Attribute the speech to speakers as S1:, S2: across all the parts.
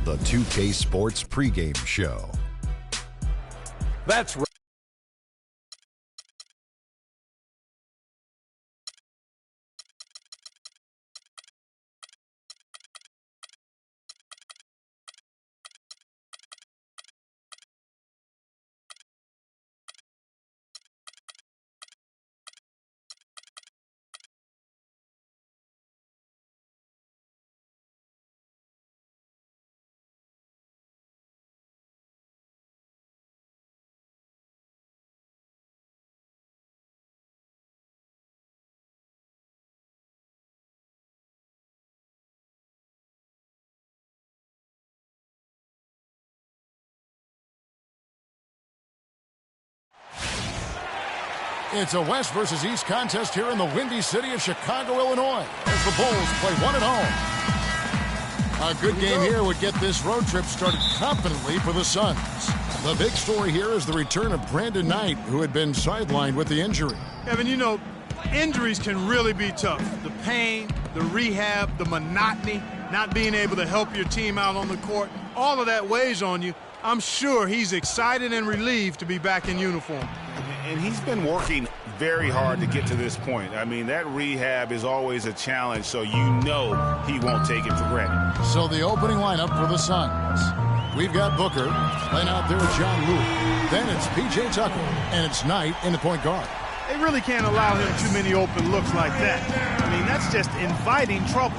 S1: The 2K Sports pregame show.
S2: That's right.
S3: It's a West versus East contest here in the windy city of Chicago, Illinois, as the Bulls play one at home. A good game here would get this road trip started confidently for the Suns. The big story here is the return of Brandon Knight, who had been sidelined with the injury.
S4: Evan, you know, injuries can really be tough. The pain, the rehab, the monotony, not being able to help your team out on the court, all of that weighs on you. I'm sure he's excited and relieved to be back in uniform.
S5: And he's been working very hard to get to this point. I mean, that rehab is always a challenge, so you know he won't take it for granted.
S3: So the opening lineup for the Suns. We've got Booker playing out there with John Lewis. Then it's P.J. Tucker, and it's Knight in the point guard.
S4: They really can't allow him too many open looks like that. I mean, that's just inviting trouble.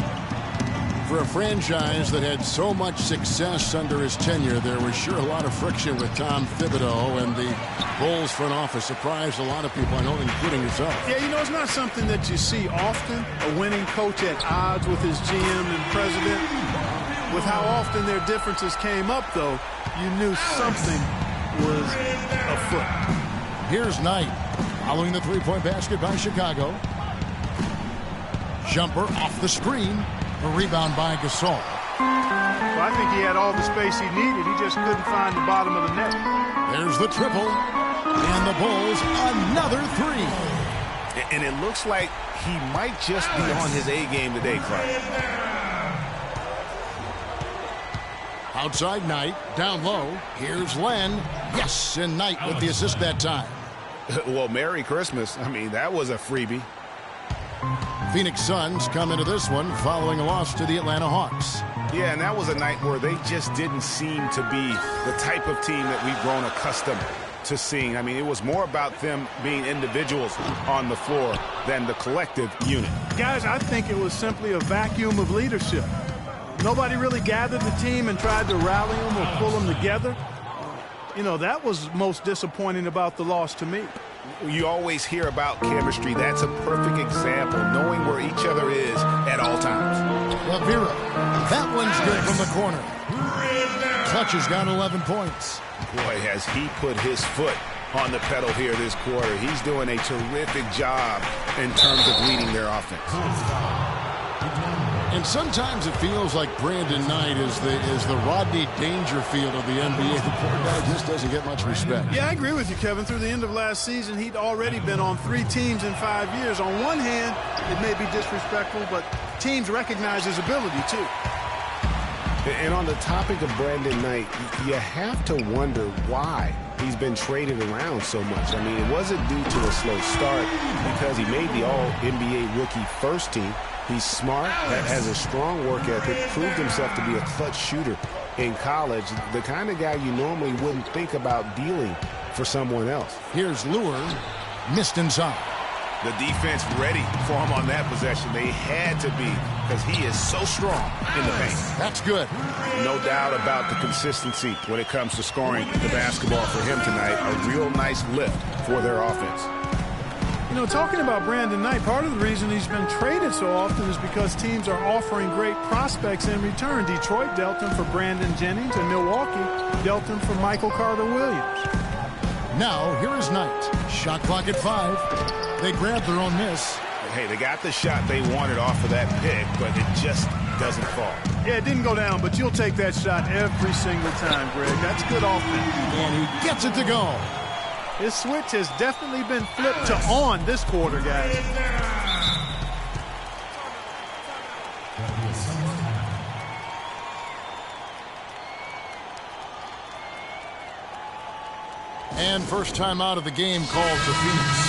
S3: For a franchise that had so much success under his tenure, there was sure a lot of friction with Tom Thibodeau, and the Bulls front office surprised a lot of people, I know, including yourself.
S4: Yeah, you know, it's not something that you see often, a winning coach at odds with his GM and president. With how often their differences came up, though, you knew something was afoot.
S3: Here's Knight, following the three-point basket by Chicago. Jumper off the screen. A rebound by Gasol.
S4: Well, I think he had all the space he needed. He just couldn't find the bottom of the net.
S3: There's the triple. And the Bulls, another three.
S5: And it looks like he might just be on his A game today, Clark.
S3: Outside Knight, down low. Here's Len. Yes, and Knight with the assist that time.
S5: Well, Merry Christmas. I mean, that was a freebie.
S3: Phoenix Suns come into this one following a loss to the Atlanta Hawks.
S5: Yeah, and that was a night where they just didn't seem to be the type of team that we've grown accustomed to seeing. I mean, it was more about them being individuals on the floor than the collective unit.
S4: Guys, I think it was simply a vacuum of leadership. Nobody really gathered the team and tried to rally them or pull them together. You know, that was most disappointing about the loss to me.
S5: You always hear about chemistry. That's a perfect example, knowing where each other is at all times.
S3: Lavira, that one's good from the corner. Clutch has got 11 points.
S5: Boy, has he put his foot on the pedal here this quarter. He's doing a terrific job in terms of leading their offense.
S3: And sometimes it feels like Brandon Knight is the Rodney Dangerfield of the NBA. The poor guy just doesn't get much respect.
S4: Yeah, I agree with you, Kevin. Through the end of last season, he'd already been on 3 teams in 5 years. On one hand, it may be disrespectful, but teams recognize his ability, too.
S6: And on the topic of Brandon Knight, you have to wonder why he's been traded around so much. I mean, it wasn't due to a slow start because he made the All-NBA rookie first team. He's smart, has a strong work ethic, proved himself to be a clutch shooter in college, the kind of guy you normally wouldn't think about dealing for someone else.
S3: Here's Lure, missed inside.
S5: The defense ready for him on that possession. They had to be because he is so strong in the paint.
S3: That's good.
S5: No doubt about the consistency when it comes to scoring the basketball for him tonight. A real nice lift for their offense.
S4: You know, talking about Brandon Knight, part of the reason he's been traded so often is because teams are offering great prospects in return. Detroit dealt him for Brandon Jennings, and Milwaukee dealt him for Michael Carter-Williams.
S3: Now, here is Knight. Shot clock at 5. They grabbed their own miss.
S5: Hey, they got the shot they wanted off of that pick, but it just doesn't fall.
S4: Yeah, it didn't go down, but you'll take that shot every single time, Greg. That's good offense.
S3: And he gets it to go.
S4: His switch has definitely been flipped to on this quarter, guys.
S3: And first time out of the game called to Phoenix.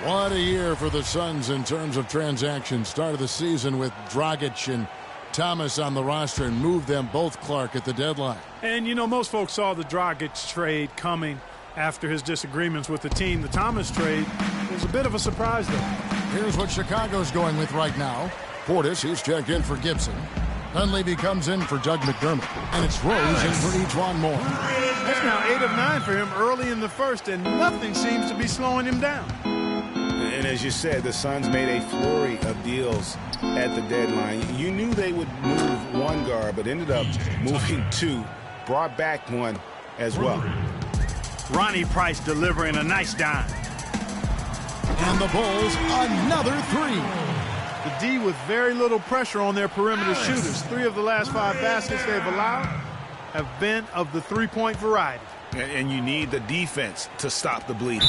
S3: What a year for the Suns in terms of transactions. Started the season with Dragic and Thomas on the roster and moved them both, Clark, at the deadline.
S4: And, you know, most folks saw the Dragic trade coming after his disagreements with the team. The Thomas trade was a bit of a surprise, though.
S3: Here's what Chicago's going with right now. Portis, he's checked in for Gibson. Dunleavy comes in for Doug McDermott. And it's Rose in for Ejuan Moore.
S4: That's now 8 of 9 for him early in the first, and nothing seems to be slowing him down.
S5: And as you said, the Suns made a flurry of deals at the deadline. You knew they would move one guard, but ended up moving two. Brought back one as well.
S4: Ronnie Price delivering a nice dime.
S3: And the Bulls, another three.
S4: The D with very little pressure on their perimeter shooters. 3 of the last 5 baskets they've allowed have been of the three-point variety.
S5: And you need the defense to stop the bleeding.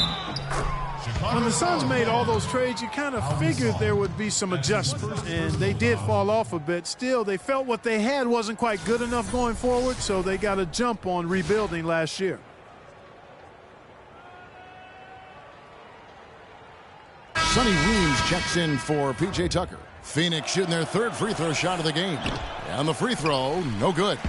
S4: When the Suns made all those trades, you kind of figured there would be some adjustments, and they did fall off a bit. Still, they felt what they had wasn't quite good enough going forward, so they got a jump on rebuilding last year.
S3: Sonny Weems checks in for P.J. Tucker. Phoenix shooting their 3rd free throw shot of the game. And the free throw, no good.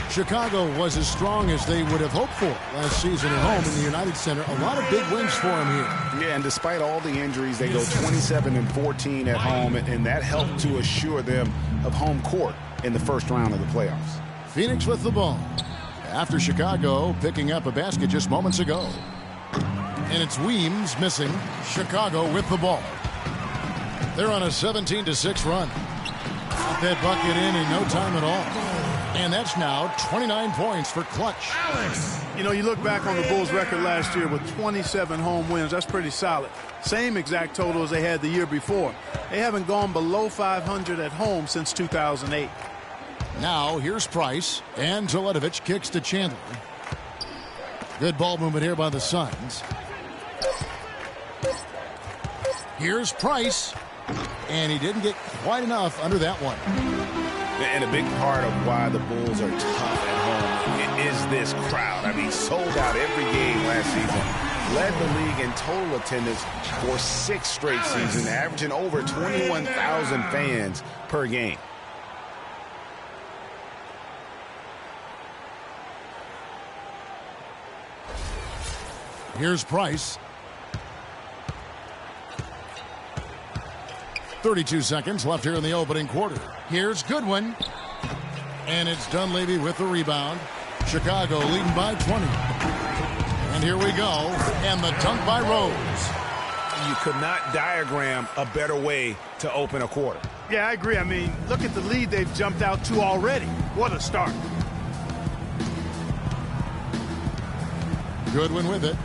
S3: Chicago was as strong as they would have hoped for last season at home in the United Center. A lot of big wins for them here.
S5: Yeah, and despite all the injuries, they go 27-14 at home, and that helped to assure them of home court in the first round of the playoffs.
S3: Phoenix with the ball. After Chicago picking up a basket just moments ago. And it's Weems missing. Chicago with the ball. They're on a 17-6 run. Got that bucket in no time at all. And that's now 29 points for Clutch.
S4: You know, you look back on the Bulls' record last year with 27 home wins. That's pretty solid. Same exact total as they had the year before. They haven't gone below 500 at home since 2008.
S3: Now here's Price. And Teletovic kicks to Chandler. Good ball movement here by the Suns. Here's Price. And he didn't get quite enough under that one.
S5: And a big part of why the Bulls are tough at home is this crowd. I mean, sold out every game last season. Led the league in total attendance for 6 straight seasons, averaging over 21,000 fans per game.
S3: Here's Price. 32 seconds left here in the opening quarter. Here's Goodwin. And it's Dunleavy with the rebound. Chicago leading by 20. And here we go. And the dunk by Rose.
S5: You could not diagram a better way to open a quarter.
S4: Yeah, I agree. I mean, look at the lead they've jumped out to already. What a start.
S3: Goodwin with it.